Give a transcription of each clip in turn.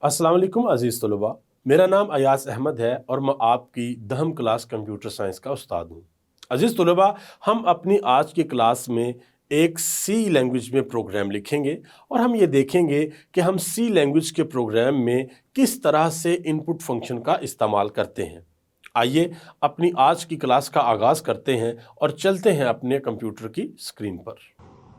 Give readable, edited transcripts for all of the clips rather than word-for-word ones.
अस्सलाम वालेकुम अज़ीज़ तलबा। मेरा नाम अयास अहमद है और मैं आपकी 10वीं क्लास कंप्यूटर साइंस का उस्ताद हूँ। अज़ीज़ तलबा, हम अपनी आज की क्लास में एक सी लैंग्वेज में प्रोग्राम लिखेंगे और हम ये देखेंगे कि हम सी लैंग्वेज के प्रोग्राम में किस तरह से इनपुट फंक्शन का इस्तेमाल करते हैं। आइए अपनी आज की क्लास का आगाज़ करते हैं और चलते हैं अपने कंप्यूटर की स्क्रीन पर।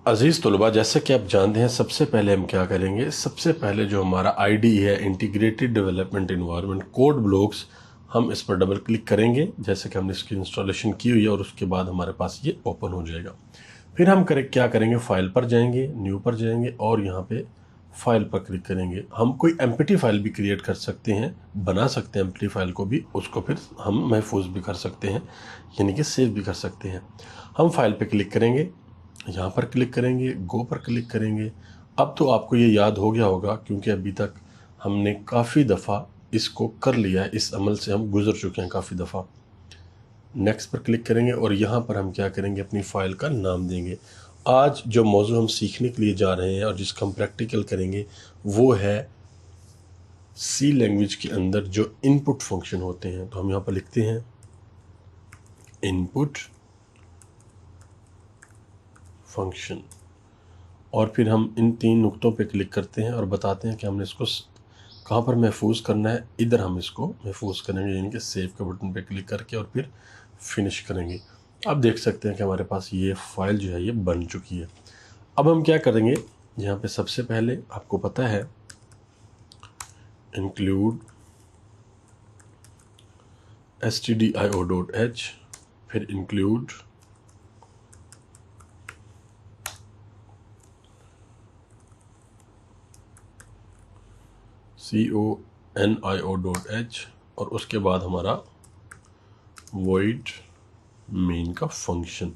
अजीज़ तलबा, जैसे कि आप जानते हैं, सबसे पहले हम क्या करेंगे। सबसे पहले जो हमारा आईडी है, integrated development environment code blocks, हम इस पर डबल क्लिक करेंगे जैसे कि हमने इसकी इंस्टॉलेशन की हुई है और उसके बाद हमारे पास ये ओपन हो जाएगा। फिर हम क्या करेंगे, फाइल पर जाएंगे, न्यू पर जाएंगे और यहाँ पे फाइल पर क्लिक करेंगे। हम कोई एम्प्टी फाइल भी क्रिएट कर सकते हैं, बना सकते हैं एम्प्टी फाइल को भी, उसको फिर हम महफूज भी कर सकते हैं, यानी कि सेव भी कर सकते हैं। हम फाइल पर क्लिक करेंगे, यहाँ पर क्लिक करेंगे, गो पर क्लिक करेंगे। अब तो आपको ये याद हो गया होगा क्योंकि अभी तक हमने काफ़ी दफ़ा इसको कर लिया है, इस अमल से हम गुजर चुके हैं काफ़ी दफ़ा। नेक्स्ट पर क्लिक करेंगे और यहाँ पर हम क्या करेंगे, अपनी फ़ाइल का नाम देंगे। आज जो मौजू हम सीखने के लिए जा रहे हैं और जिसका हम प्रैक्टिकल करेंगे वो है सी लैंग्वेज के अंदर जो इनपुट फंक्शन होते हैं। तो हम यहाँ पर लिखते हैं इनपुट फंक्शन और फिर हम इन 3 नुक्तों पे क्लिक करते हैं और बताते हैं कि हमने इसको कहाँ पर महफूज करना है। इधर हम इसको महफूज करेंगे, यानी कि सेव के बटन पे क्लिक करके और फिर फिनिश करेंगे। अब देख सकते हैं कि हमारे पास ये फाइल जो है ये बन चुकी है। अब हम क्या करेंगे, यहाँ पे सबसे पहले आपको पता है इंक्लूड stdio.h, फिर इंक्लूड conio.h और उसके बाद हमारा void main का फंक्शन।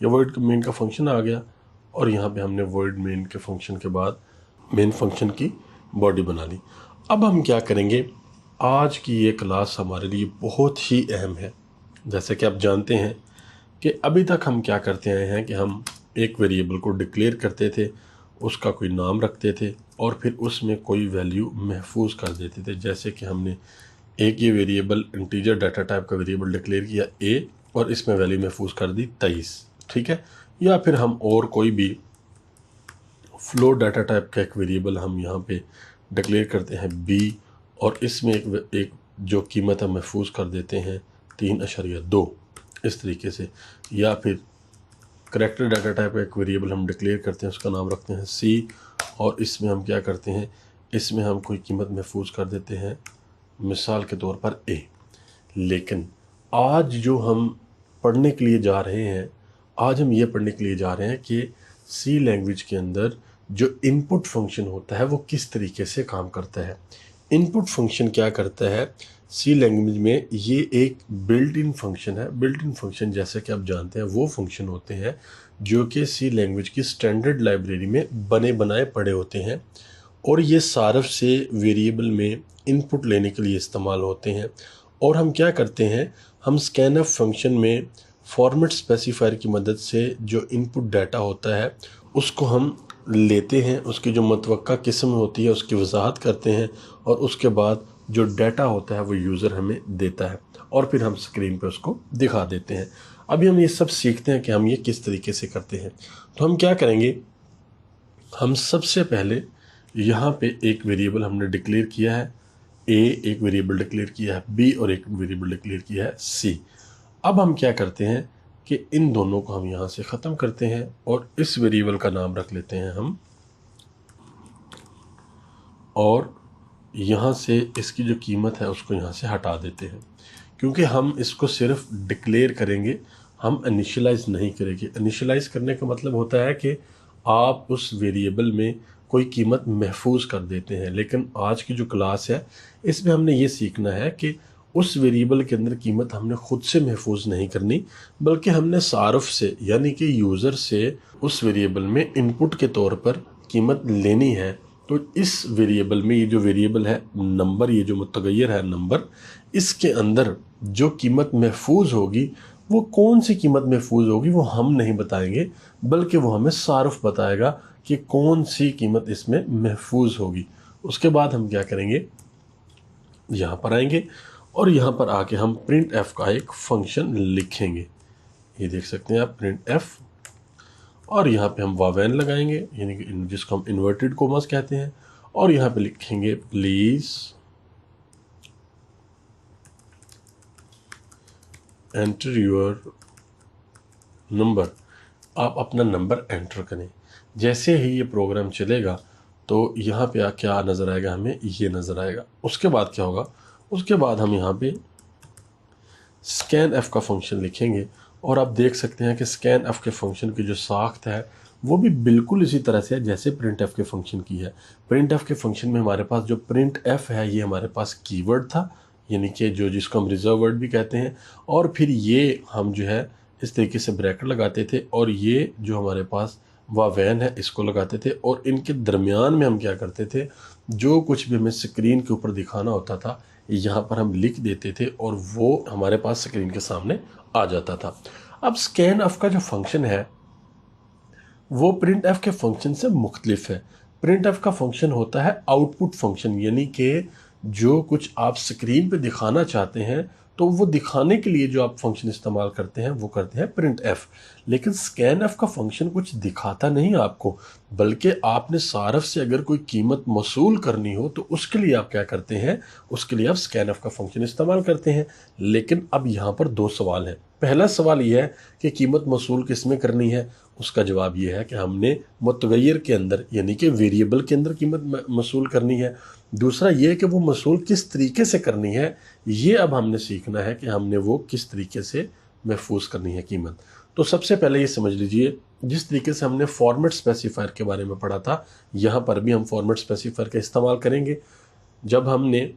ये void main का फंक्शन आ गया और यहाँ पे हमने void main के फंक्शन के बाद मेन फंक्शन की बॉडी बना ली। अब हम क्या करेंगे, आज की ये क्लास हमारे लिए बहुत ही अहम है। जैसे कि आप जानते हैं कि अभी तक हम क्या करते आए हैं कि हम एक वेरिएबल को डिक्लेयर करते थे, उसका कोई नाम रखते थे और फिर उसमें कोई वैल्यू महफूज कर देते थे। जैसे कि हमने एक ये वेरिएबल इंटीजर डाटा टाइप का वेरिएबल डिक्लेयर किया a और इसमें वैल्यू महफूज कर दी 23, ठीक है। या फिर हम और कोई भी फ्लोट डाटा टाइप का एक वेरिएबल हम यहाँ पे डिक्लेयर करते हैं b और इसमें एक जो कीमत हम महफूज कर देते हैं 3.2 इस तरीके से। या फिर करैक्टर डाटा टाइप का एक वेरिएबल हम डिक्लेयर करते हैं, उसका नाम रखते हैं c और इसमें हम क्या करते हैं, इसमें हम कोई कीमत महफूज कर देते हैं, मिसाल के तौर पर a। लेकिन आज जो हम पढ़ने के लिए जा रहे हैं, आज हम ये पढ़ने के लिए जा रहे हैं कि सी लैंग्वेज के अंदर जो इनपुट फंक्शन होता है वो किस तरीके से काम करता है। इनपुट फंक्शन क्या करता है सी लैंग्वेज में, ये एक बिल्ट इन फंक्शन है। बिल्ट इन फंक्शन जैसे कि आप जानते हैं वो फंक्शन होते हैं जो कि सी लैंग्वेज की स्टैंडर्ड लाइब्रेरी में बने बनाए पड़े होते हैं और ये सारफ से वेरिएबल में इनपुट लेने के लिए इस्तेमाल होते हैं। और हम क्या करते हैं, हम स्कैनफ फंक्शन में फॉर्मेट स्पेसिफायर की मदद से जो इनपुट डाटा होता है उसको हम लेते हैं, उसकी जो मतवक्का किस्म होती है उसकी वजाहत करते हैं और उसके बाद जो डाटा होता है वो यूज़र हमें देता है और फिर हम स्क्रीन पे उसको दिखा देते हैं। अभी हम ये सब सीखते हैं कि हम ये किस तरीके से करते हैं। तो हम क्या करेंगे, हम सबसे पहले यहाँ पे एक वेरिएबल हमने डिक्लेयर किया है a, एक वेरिएबल डिक्लेयर किया है b और एक वेरिएबल डिक्लेयर किया है c। अब हम क्या करते हैं कि इन दोनों को हम यहाँ से ख़त्म करते हैं और इस वेरिएबल का नाम रख लेते हैं हम, और यहाँ से इसकी जो कीमत है उसको यहाँ से हटा देते हैं क्योंकि हम इसको सिर्फ डिक्लेयर करेंगे, हम इनिशियलाइज नहीं करेंगे। इनिशियलाइज करने का मतलब होता है कि आप उस वेरिएबल में कोई कीमत महफूज कर देते हैं। लेकिन आज की जो क्लास है इसमें हमने ये सीखना है कि उस वेरिएबल के अंदर कीमत हमने खुद से महफूज नहीं करनी, बल्कि हमने सारफ से यानी कि यूज़र से उस वेरिएबल में इनपुट के तौर पर कीमत लेनी है। तो इस वेरिएबल में ये जो वेरिएबल है नंबर, ये जो मुतगय्यर है नंबर, इसके अंदर जो कीमत महफूज होगी वो कौन सी कीमत महफूज होगी वो हम नहीं बताएंगे, बल्कि वो हमें सारफ बताएगा कि कौन सी कीमत इसमें महफूज होगी। उसके बाद हम क्या करेंगे, यहाँ पर आएंगे और यहाँ पर आके हम प्रिंट एफ का एक फंक्शन लिखेंगे। ये देख सकते हैं आप, प्रिंट एफ, और यहाँ पे हम वावेन लगाएंगे, यानी कि जिसको हम इन्वर्टेड कोमास कहते हैं, और यहाँ पे लिखेंगे प्लीज़ एंटर योर नंबर। आप अपना नंबर एंटर करें। जैसे ही ये प्रोग्राम चलेगा तो यहाँ पे क्या नज़र आएगा, हमें ये नज़र आएगा। उसके बाद क्या होगा, उसके बाद हम यहाँ पे स्कैन एफ का फंक्शन लिखेंगे, और आप देख सकते हैं कि स्कैन एफ के फंक्शन की जो साख्त है वो भी बिल्कुल इसी तरह से है जैसे प्रिंट एफ के फंक्शन की है। प्रिंट एफ के फंक्शन में हमारे पास जो प्रिंट एफ है ये हमारे पास कीवर्ड था, यानी कि जिसको हम रिजर्व वर्ड भी कहते हैं, और फिर ये हम जो है इस तरीके से ब्रैकेट लगाते थे, और ये जो हमारे पास वावेन है इसको लगाते थे, और इनके दरमियान में हम क्या करते थे, जो कुछ भी हमें स्क्रीन के ऊपर दिखाना होता था यहाँ पर हम लिख देते थे और वो हमारे पास स्क्रीन के सामने आ जाता था। अब स्कैन एफ का जो फंक्शन है वो प्रिंट एफ के फंक्शन से मुख्तलिफ है। प्रिंट एफ का फंक्शन होता है आउटपुट फंक्शन, यानी कि जो कुछ आप स्क्रीन पे दिखाना चाहते हैं तो वो दिखाने के लिए जो आप फंक्शन इस्तेमाल करते हैं वो करते हैं प्रिंट एफ। लेकिन स्कैन एफ का फंक्शन कुछ दिखाता नहीं आपको, बल्कि आपने सारफ से अगर कोई कीमत मसूल करनी हो तो उसके लिए आप क्या करते हैं, उसके लिए आप स्कैन एफ का फंक्शन इस्तेमाल करते हैं। लेकिन अब यहाँ पर दो सवाल हैं। पहला सवाल यह है कि कीमत मसूल किस में करनी है। उसका जवाब यह है कि हमने मुतगय्यर के अंदर, यानी कि वेरिएबल के अंदर कीमत मसूल करनी है। दूसरा ये कि वो मसूल किस तरीके से करनी है, ये अब हमने सीखना है कि हमने वो किस तरीके से महफूज करनी है कीमत। तो सबसे पहले ये समझ लीजिए, जिस तरीके से हमने फॉर्मेट स्पेसिफायर के बारे में पढ़ा था, यहाँ पर भी हम फॉर्मेट स्पेसिफायर का इस्तेमाल करेंगे। जब हमने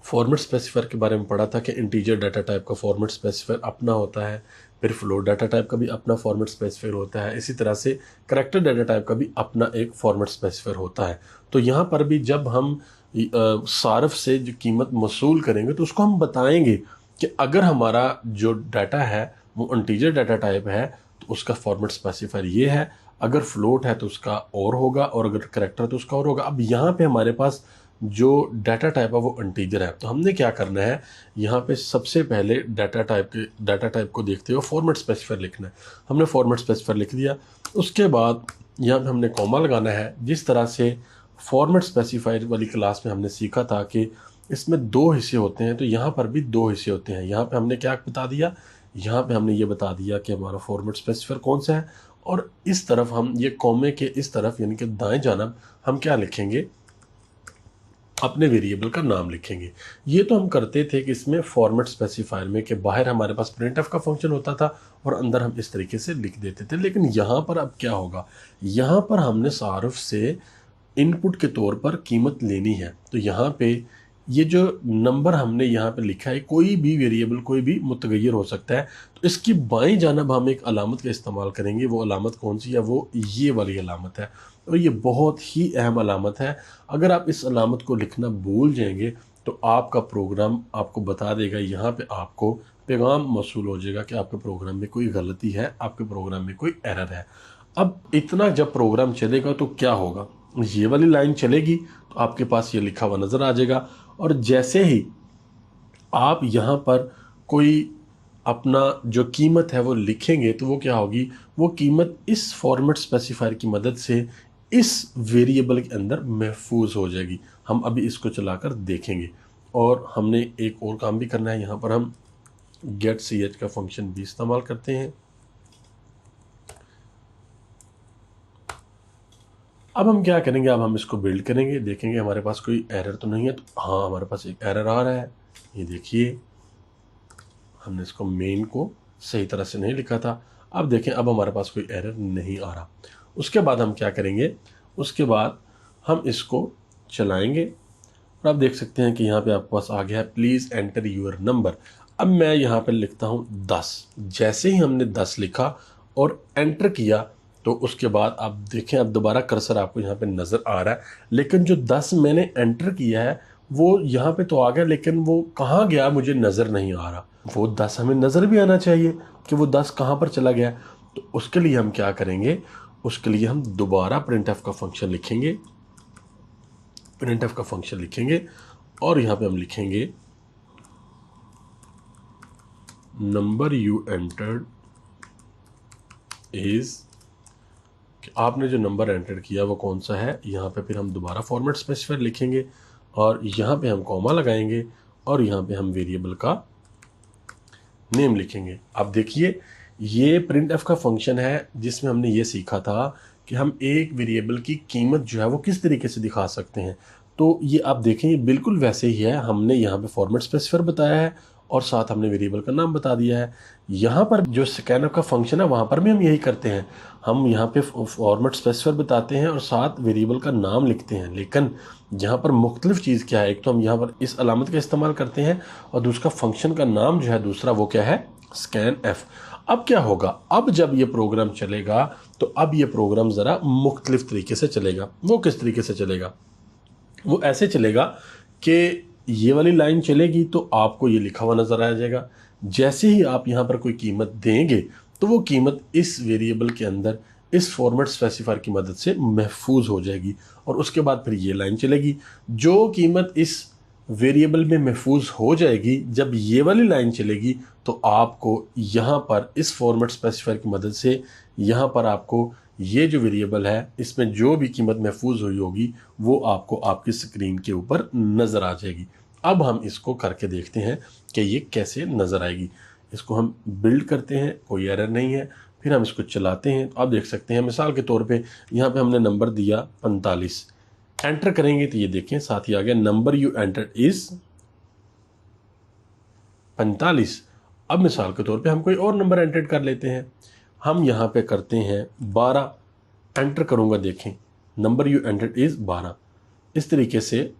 फॉर्मेट स्पेसिफायर के बारे में पढ़ा था कि इंटीजर डाटा टाइप का फॉर्मेट स्पेसिफायर अपना होता है, फिर फ्लोट डाटा टाइप का भी अपना फॉर्मेट स्पेसिफायर होता है, इसी तरह से करैक्टर डाटा टाइप का भी अपना एक फॉर्मेट स्पेसिफायर होता है। तो यहाँ पर भी जब हम सारफ से जो कीमत मसूल करेंगे तो उसको हम बताएंगे कि अगर हमारा जो डाटा है वो इंटीजर डाटा टाइप है तो उसका फॉर्मेट स्पेसिफायर ये है, अगर फ्लोट है तो उसका और होगा, और अगर करैक्टर तो उसका और होगा। अब यहाँ पे हमारे पास जो डाटा टाइप है वो इंटीजर है, तो हमने क्या करना है, यहाँ पे सबसे पहले डाटा टाइप को देखते हुए फॉर्मेट स्पेसिफायर लिखना है। हमने फॉर्मेट स्पेसिफायर लिख दिया, उसके बाद यहाँ पे हमने कॉमा लगाना है। जिस तरह से फॉर्मेट स्पेसिफायर वाली क्लास में हमने सीखा था कि इसमें दो हिस्से होते हैं, तो यहाँ पर भी दो हिस्से होते हैं। यहाँ पे हमने क्या बता दिया, यहाँ पे हमने ये बता दिया कि हमारा फॉर्मेट स्पेसिफायर कौन सा है, और इस तरफ हम ये कॉमे के इस तरफ यानी कि दाएं जानब हम क्या लिखेंगे, अपने वेरिएबल का नाम लिखेंगे। ये तो हम करते थे कि इसमें फॉर्मेट स्पेसिफायर में कि बाहर हमारे पास प्रिंट एफ का फंक्शन होता था और अंदर हम इस तरीके से लिख देते थे। लेकिन यहाँ पर अब क्या होगा, यहाँ पर हमने सारफ से इनपुट के तौर पर कीमत लेनी है। तो यहाँ पे ये जो नंबर हमने यहाँ पे लिखा है, कोई भी वेरिएबल कोई भी मुतगय्यर हो सकता है, तो इसकी बाईं जानब हम एक अलामत का इस्तेमाल करेंगे। वो अलामत कौन सी है, वो ये वाली अलामत है, और ये बहुत ही अहम अलामत है। अगर आप इस अलामत को लिखना भूल जाएंगे तो आपका प्रोग्राम आपको बता देगा, यहाँ पे आपको पैगाम मौसूल हो जाएगा कि आपके प्रोग्राम में कोई गलती है, आपके प्रोग्राम में कोई एरर है। अब इतना जब प्रोग्राम चलेगा तो क्या होगा, ये वाली लाइन चलेगी तो आपके पास ये लिखा हुआ नज़र आ जाएगा, और जैसे ही आप यहाँ पर कोई अपना जो कीमत है वो लिखेंगे तो वो क्या होगी, वो कीमत इस फॉर्मेट स्पेसिफायर की मदद से इस वेरिएबल के अंदर महफूज हो जाएगी। हम अभी इसको चलाकर देखेंगे, और हमने एक और काम भी करना है। यहाँ पर हम गेट सी एच का फंक्शन भी इस्तेमाल करते हैं। अब हम क्या करेंगे, अब हम इसको बिल्ड करेंगे, देखेंगे हमारे पास कोई एरर तो नहीं है। तो हाँ, हमारे पास एक एरर आ रहा है, ये देखिए, हमने इसको मेन को सही तरह से नहीं लिखा था। अब देखें, अब हमारे पास कोई एरर नहीं आ रहा। उसके बाद हम क्या करेंगे, उसके बाद हम इसको चलाएंगे, और आप देख सकते हैं कि यहाँ पे आपके पास आ गया है प्लीज़ एंटर यूर नंबर। अब मैं यहाँ पे लिखता हूँ 10। जैसे ही हमने 10 लिखा और एंटर किया तो उसके बाद आप देखें, अब दोबारा कर्सर आपको यहाँ पे नज़र आ रहा है, लेकिन जो 10 मैंने एंटर किया है वो यहाँ पे तो आ गया, लेकिन वो कहाँ गया मुझे नज़र नहीं आ रहा। वो 10 हमें नज़र भी आना चाहिए कि वो 10 कहाँ पर चला गया। तो उसके लिए हम क्या करेंगे, उसके लिए हम दोबारा प्रिंट एफ का फंक्शन लिखेंगे, printf का फंक्शन लिखेंगे और यहाँ पे हम लिखेंगे नंबर यू एंटर्ड इज, आपने जो नंबर एंटर किया वो कौन सा है। यहाँ पे फिर हम दोबारा फॉर्मेट स्पेसिफायर लिखेंगे और यहाँ पे हम कॉमा लगाएंगे और यहाँ पे हम वेरिएबल का नेम लिखेंगे। अब देखिए ये printf का फंक्शन है जिसमें हमने ये सीखा था कि हम एक वेरिएबल की कीमत जो है वो किस तरीके से दिखा सकते हैं। तो ये आप देखें ये बिल्कुल वैसे ही है, हमने यहाँ पे फॉर्मेट स्पेसिफायर बताया है और साथ हमने वेरिएबल का नाम बता दिया है। यहाँ पर जो स्कैनफ का फंक्शन है वहाँ पर भी हम यही करते हैं, हम यहाँ पे फॉर्मेट स्पेसिफायर बताते हैं और साथ वेरिएबल का नाम लिखते हैं। लेकिन यहाँ पर मुख्तलिफ चीज़ क्या है, एक तो हम यहाँ पर इस अलामत का इस्तेमाल करते हैं और दूसरा फंक्शन का नाम जो है दूसरा वो क्या है, स्कैनफ। अब क्या होगा, अब जब ये प्रोग्राम चलेगा तो अब ये प्रोग्राम ज़रा मुख्तलिफ तरीके से चलेगा। वो किस तरीके से चलेगा, वो ऐसे चलेगा कि ये वाली लाइन चलेगी तो आपको ये लिखा हुआ नज़र आ जाएगा। जैसे ही आप यहाँ पर कोई कीमत देंगे तो वो कीमत इस वेरिएबल के अंदर इस फॉर्मेट स्पेसिफायर की मदद से महफूज हो जाएगी और उसके बाद फिर ये लाइन चलेगी। जो कीमत इस वेरिएबल में महफूज हो जाएगी, जब ये वाली लाइन चलेगी तो आपको यहाँ पर इस फॉर्मेट स्पेसिफायर की मदद से यहाँ पर आपको ये जो वेरिएबल है इसमें जो भी कीमत महफूज हुई होगी वो आपको आपकी स्क्रीन के ऊपर नज़र आ जाएगी। अब हम इसको करके देखते हैं कि ये कैसे नज़र आएगी। इसको हम बिल्ड करते हैं, कोई एरर नहीं है, फिर हम इसको चलाते हैं। तो आप देख सकते हैं मिसाल के तौर पे यहाँ पे हमने नंबर दिया 45, एंटर करेंगे तो ये देखें साथ ही आ गया नंबर यू एंटर इज 45। अब मिसाल के तौर पे हम कोई और नंबर एंटर कर लेते हैं, हम यहाँ पे करते हैं 12, एंटर करूँगा, देखें नंबर यू एंटर इज 12। इस तरीके से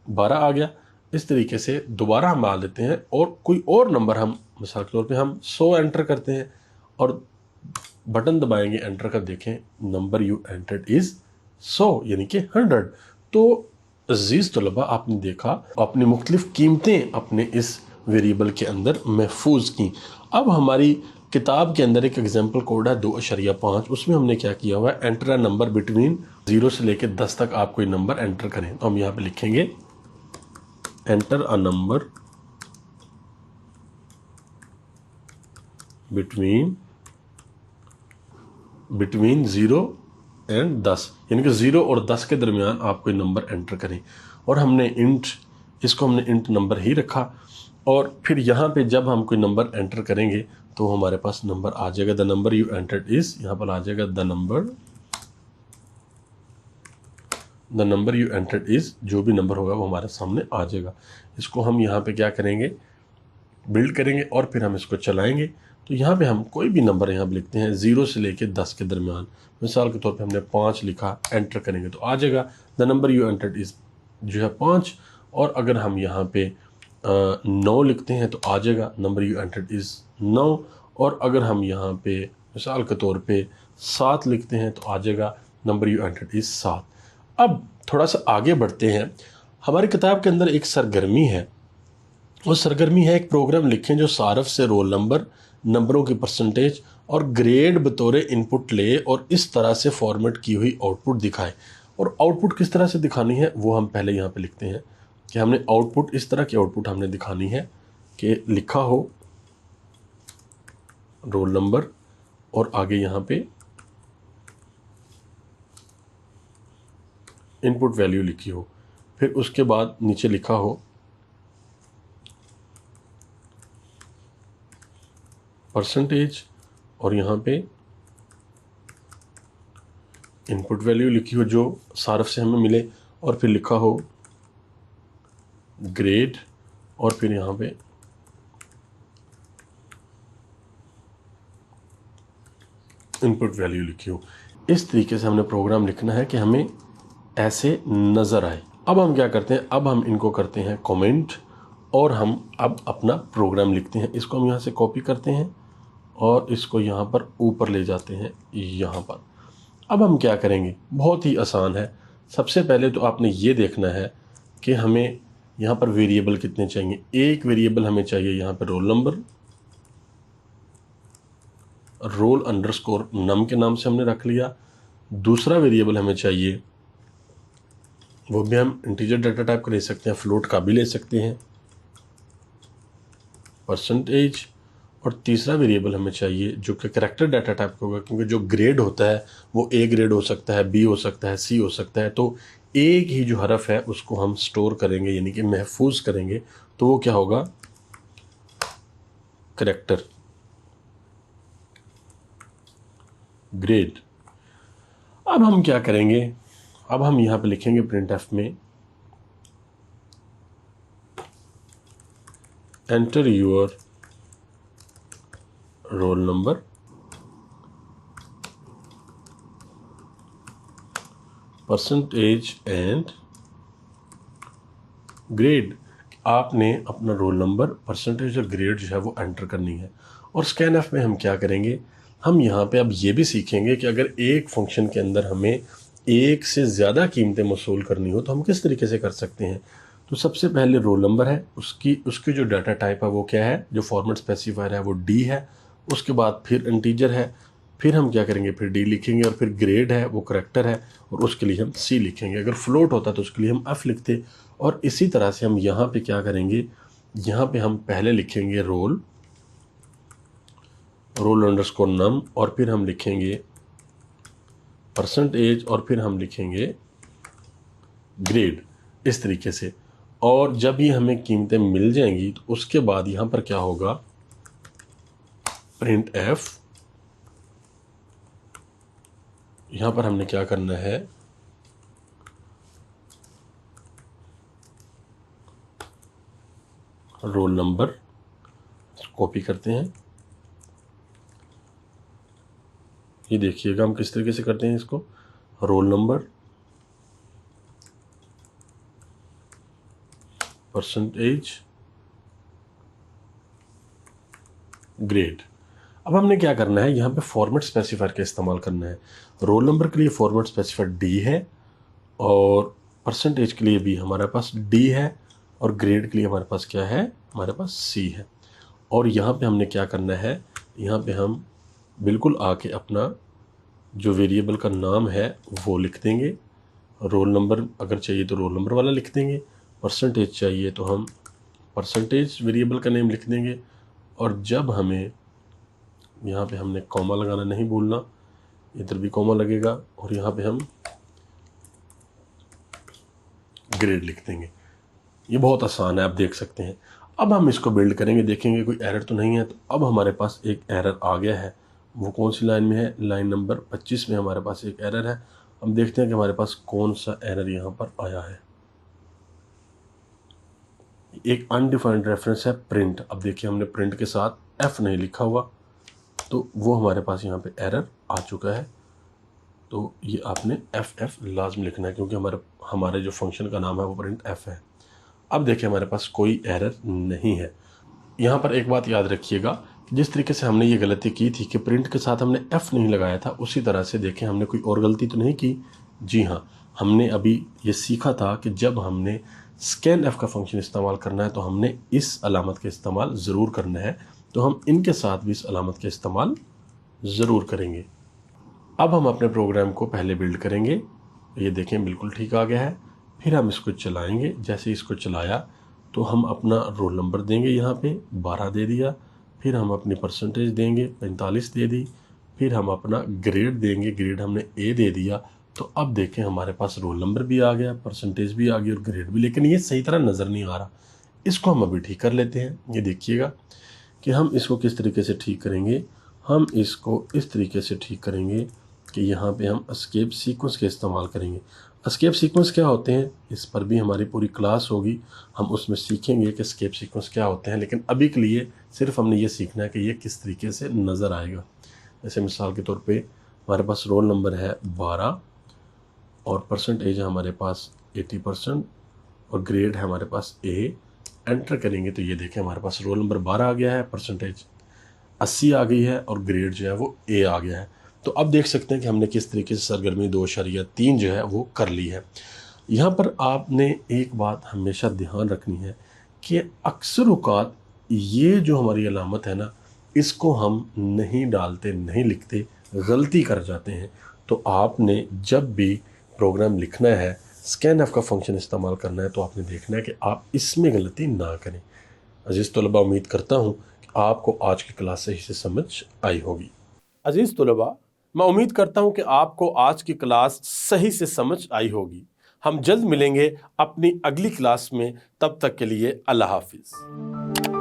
12 आ गया। इस तरीके से दोबारा हम आ देते हैं और कोई और नंबर हम मिसाल के तौर पे हम 100 एंटर करते हैं और बटन दबाएंगे एंटर कर, देखें नंबर यू एंटर्ड इज 100 यानी कि 100। तो अजीज़ तलबा आपने देखा अपनी मुख्तलिफ कीमतें अपने इस वेरिएबल के अंदर महफूज की। अब हमारी किताब के अंदर एक एग्जाम्पल कोड है 2.5, उसमें हमने क्या किया हुआ है, एंटर अ नंबर बिटवीन 0 से लेकर 10 तक आप कोई नंबर एंटर करें। तो हम यहाँ पे लिखेंगे enter a number between 0 and 10, यानी कि 0 और 10 के दरमियान आप कोई नंबर एंटर करें। और हमने इसको हमने इंट नंबर ही रखा और फिर यहाँ पे जब हम कोई नंबर एंटर करेंगे तो हमारे पास नंबर आ जाएगा, the number you entered is, यहाँ पर आ जाएगा the number you entered is, जो भी नंबर होगा वो हमारे सामने आ जाएगा। इसको हम यहाँ पे क्या करेंगे, बिल्ड करेंगे और फिर हम इसको चलाएंगे। तो यहाँ पे हम कोई भी नंबर यहाँ पे लिखते हैं 0 से लेके 10 के दरमियान, मिसाल के तौर पे हमने 5 लिखा, एंटर करेंगे तो आ जाएगा the number you entered is जो है 5। और अगर हम यहाँ पे 9 लिखते हैं तो आ जाएगा नंबर यू एंटर्ड इज 9। और अगर हम यहाँ पे मिसाल के तौर पे 7 लिखते हैं तो आ जाएगा नंबर यू एंटर्ड इज 7। अब थोड़ा सा आगे बढ़ते हैं, हमारी किताब के अंदर एक सरगर्मी है, वो सरगर्मी है एक प्रोग्राम लिखें जो सारफ से रोल नंबर, नंबरों की परसेंटेज और ग्रेड बतौर इनपुट ले और इस तरह से फॉर्मेट की हुई आउटपुट दिखाए। और आउटपुट किस तरह से दिखानी है वो हम पहले यहाँ पे लिखते हैं कि हमने आउटपुट इस तरह की आउटपुट हमने दिखानी है कि लिखा हो रोल नंबर और आगे यहाँ पे इनपुट वैल्यू लिखी हो, फिर उसके बाद नीचे लिखा हो परसेंटेज और यहाँ पे इनपुट वैल्यू लिखी हो जो सारफ से हमें मिले, और फिर लिखा हो ग्रेड और फिर यहाँ पे इनपुट वैल्यू लिखी हो। इस तरीके से हमने प्रोग्राम लिखना है कि हमें ऐसे नज़र आए। अब हम क्या करते हैं, अब हम इनको करते हैं कमेंट और हम अब अपना प्रोग्राम लिखते हैं। इसको हम यहाँ से कॉपी करते हैं और इसको यहाँ पर ऊपर ले जाते हैं यहाँ पर। अब हम क्या करेंगे, बहुत ही आसान है। सबसे पहले तो आपने ये देखना है कि हमें यहाँ पर वेरिएबल कितने चाहिए। एक वेरिएबल हमें चाहिए यहाँ पर रोल नंबर, रोल अंडरस्कोर नम के नाम से हमने रख लिया। दूसरा वेरिएबल हमें चाहिए वो भी हम इंटीजर डाटा टाइप का ले सकते हैं, फ्लोट का भी ले सकते हैं, परसेंटेज। और तीसरा वेरिएबल हमें चाहिए जो कि करैक्टर डाटा टाइप का होगा, क्योंकि जो ग्रेड होता है वो ए ग्रेड हो सकता है, बी हो सकता है, सी हो सकता है। तो एक ही जो हरफ है उसको हम स्टोर करेंगे, यानी कि महफूज करेंगे। तो वो क्या होगा, करैक्टर ग्रेड। अब हम क्या करेंगे, अब हम यहाँ पे लिखेंगे प्रिंट एफ में enter your roll number percentage and grade. आपने अपना रोल नंबर, परसेंटेज और ग्रेड जो है वो एंटर करनी है। और स्कैन एफ में हम क्या करेंगे, हम यहाँ पे अब ये भी सीखेंगे कि अगर एक फंक्शन के अंदर हमें एक से ज़्यादा कीमतें वसूल करनी हो तो हम किस तरीके से कर सकते हैं। तो सबसे पहले रोल नंबर है, उसकी जो डाटा टाइप है वो क्या है, जो फॉर्मेट स्पेसिफायर है वो डी है। उसके बाद फिर इंटीजर है, फिर हम क्या करेंगे, फिर डी लिखेंगे। और फिर ग्रेड है वो करैक्टर है और उसके लिए हम सी लिखेंगे। अगर फ्लोट होता तो उसके लिए हम एफ लिखते। और इसी तरह से हम यहाँ पे क्या करेंगे, यहाँ पे हम पहले लिखेंगे रोल अंडरस्कोर नम, और फिर हम लिखेंगे परसेंटेज, और फिर हम लिखेंगे ग्रेड, इस तरीके से। और जब ये हमें कीमतें मिल जाएंगी तो उसके बाद यहाँ पर क्या होगा, प्रिंट एफ। यहाँ पर हमने क्या करना है, रोल नंबर कॉपी करते हैं। ये देखिएगा हम किस तरीके से करते हैं इसको, रोल नंबर परसेंटेज ग्रेड। अब हमने क्या करना है, यहाँ पे फॉर्मेट स्पेसिफायर का इस्तेमाल करना है। रोल नंबर के लिए फॉर्मेट स्पेसिफायर डी है, और परसेंटेज के लिए भी हमारे पास डी है, और ग्रेड के लिए हमारे पास क्या है, हमारे पास सी है। और यहाँ पे हमने क्या करना है, यहाँ पे हम बिल्कुल आके अपना जो वेरिएबल का नाम है वो लिख देंगे। रोल नंबर अगर चाहिए तो रोल नंबर वाला लिख देंगे, परसेंटेज चाहिए तो हम परसेंटेज वेरिएबल का नेम लिख देंगे। और जब हमें यहाँ पे हमने कॉमा लगाना नहीं भूलना, इधर भी कॉमा लगेगा, और यहाँ पे हम ग्रेड लिख देंगे। ये बहुत आसान है, आप देख सकते हैं। अब हम इसको बिल्ड करेंगे, देखेंगे कोई एरर तो नहीं है। तो अब हमारे पास एक एरर आ गया है, वो कौन सी लाइन में है, लाइन नंबर 25 में हमारे पास एक एरर है। हम देखते हैं कि हमारे पास कौन सा एरर यहाँ पर आया है। एक अनडिफाइंड रेफरेंस है प्रिंट। अब देखिए हमने प्रिंट के साथ एफ नहीं लिखा हुआ, तो वो हमारे पास यहाँ पे एरर आ चुका है। तो ये आपने एफ लाजम लिखना है, क्योंकि हमारे जो फंक्शन का नाम है वो प्रिंट एफ है। अब देखिए हमारे पास कोई एरर नहीं है। यहाँ पर एक बात याद रखिएगा, जिस तरीके से हमने ये गलती की थी कि प्रिंट के साथ हमने एफ नहीं लगाया था, उसी तरह से देखें हमने कोई और गलती तो नहीं की। जी हाँ, हमने अभी ये सीखा था कि जब हमने स्कैन एफ का फंक्शन इस्तेमाल करना है तो हमने इस अलामत का इस्तेमाल ज़रूर करना है। तो हम इनके साथ भी इस अलामत का इस्तेमाल ज़रूर करेंगे। अब हम अपने प्रोग्राम को पहले बिल्ड करेंगे। ये देखें बिल्कुल ठीक आ गया है। फिर हम इसको चलाएंगे। जैसे इसको चलाया तो हम अपना रोल नंबर देंगे, यहाँ पे 12 दे दिया। फिर हम अपनी परसेंटेज देंगे, 45 दे दी। फिर हम अपना ग्रेड देंगे, ग्रेड हमने ए दे दिया। तो अब देखें हमारे पास रोल नंबर भी आ गया, परसेंटेज भी आ गई और ग्रेड भी, लेकिन ये सही तरह नज़र नहीं आ रहा। इसको हम अभी ठीक कर लेते हैं। ये देखिएगा कि हम इसको किस तरीके से ठीक करेंगे। हम इसको इस तरीके से ठीक करेंगे कि यहाँ पे हम एस्केप सीक्वेंस के इस्तेमाल करेंगे। एस्केप सीक्वेंस क्या होते हैं, इस पर भी हमारी पूरी क्लास होगी, हम उसमें सीखेंगे कि एस्केप सीक्वेंस क्या होते हैं। लेकिन अभी के लिए सिर्फ हमने ये सीखना है कि ये किस तरीके से नज़र आएगा। जैसे मिसाल के तौर पे हमारे पास रोल नंबर है 12 और परसेंटेज है हमारे पास 80% और ग्रेड है हमारे पास ए। एंटर करेंगे तो ये देखें हमारे पास रोल नंबर 12 आ गया है, परसेंटेज 80 आ गई है और ग्रेड जो है वो ए आ गया है। तो अब देख सकते हैं कि हमने किस तरीके से सरगर्मी 2.3 जो है वो कर ली है। यहाँ पर आपने एक बात हमेशा ध्यान रखनी है कि अक्सर औक़ात ये जो हमारी अलामत है ना, इसको हम नहीं डालते, नहीं लिखते, गलती कर जाते हैं। तो आपने जब भी प्रोग्राम लिखना है, स्कैन एफ का फंक्शन इस्तेमाल करना है तो आपने देखना है कि आप इसमें गलती ना करें। अजीज़ तलबा, उम्मीद करता हूँ कि आपको आज की क्लास सही से समझ आई होगी। अजीज़ तलबा, मैं उम्मीद करता हूँ कि आपको आज की क्लास सही से समझ आई होगी। हम जल्द मिलेंगे अपनी अगली क्लास में, तब तक के लिए अल्लाह हाफिज़।